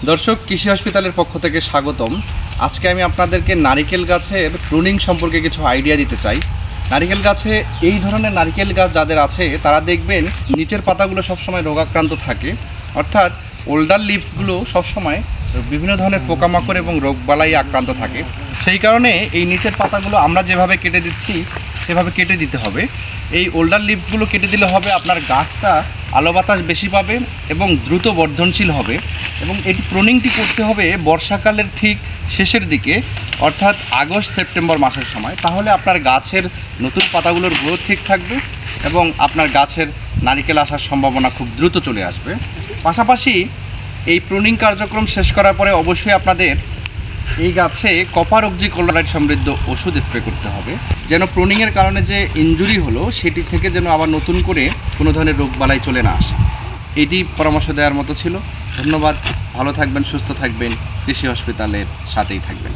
দর্শক, কৃষি হসপিটালের পক্ষ থেকে স্বাগতম। আজকে আমি আপনাদেরকে নারিকেল গাছের প্রুনিং সম্পর্কে কিছু আইডিয়া দিতে চাই। নারিকেল গাছে এই ধরনের নারিকেল গাছ যাদের আছে তারা দেখবেন নিচের পাতাগুলো সবসময় রোগাক্রান্ত থাকে, অর্থাৎ ওল্ডার লিভসগুলো সবসময় বিভিন্ন ধরনের পোকামাকড় এবং রোগবালাই আক্রান্ত থাকে। সেই কারণে এই নিচের পাতাগুলো আমরা যেভাবে কেটে দিচ্ছি সেভাবে কেটে দিতে হবে। এই ওল্ডার লিভসগুলো কেটে দিলে হবে আপনার গাছটা আলো বাতাস বেশি পাবে এবং দ্রুত বর্ধনশীল হবে। এবং এটি প্রুনিংটি করতে হবে বর্ষাকালের ঠিক শেষের দিকে, অর্থাৎ আগস্ট সেপ্টেম্বর মাসের সময়। তাহলে আপনার গাছের নতুন পাতাগুলোর গ্রোথ ঠিক থাকবে এবং আপনার গাছের নারিকেল আসার সম্ভাবনা খুব দ্রুত চলে আসবে। পাশাপাশি এই প্রুনিং কার্যক্রম শেষ করার পরে অবশ্যই আপনাদের এই গাছে কপার অক্সিক্লোরাইড সমৃদ্ধ ওষুধ স্প্রে করতে হবে, যেন প্রুনিংয়ের কারণে যে ইনজুরি হলো সেটি থেকে যেন আবার নতুন করে কোনো ধরনের রোগবালাই চলে না আসে। এটি পরামর্শ দেওয়ার মতো ছিল। ধন্যবাদ। ভালো থাকবেন, সুস্থ থাকবেন, কৃষি হসপিটালের সাথেই থাকবেন।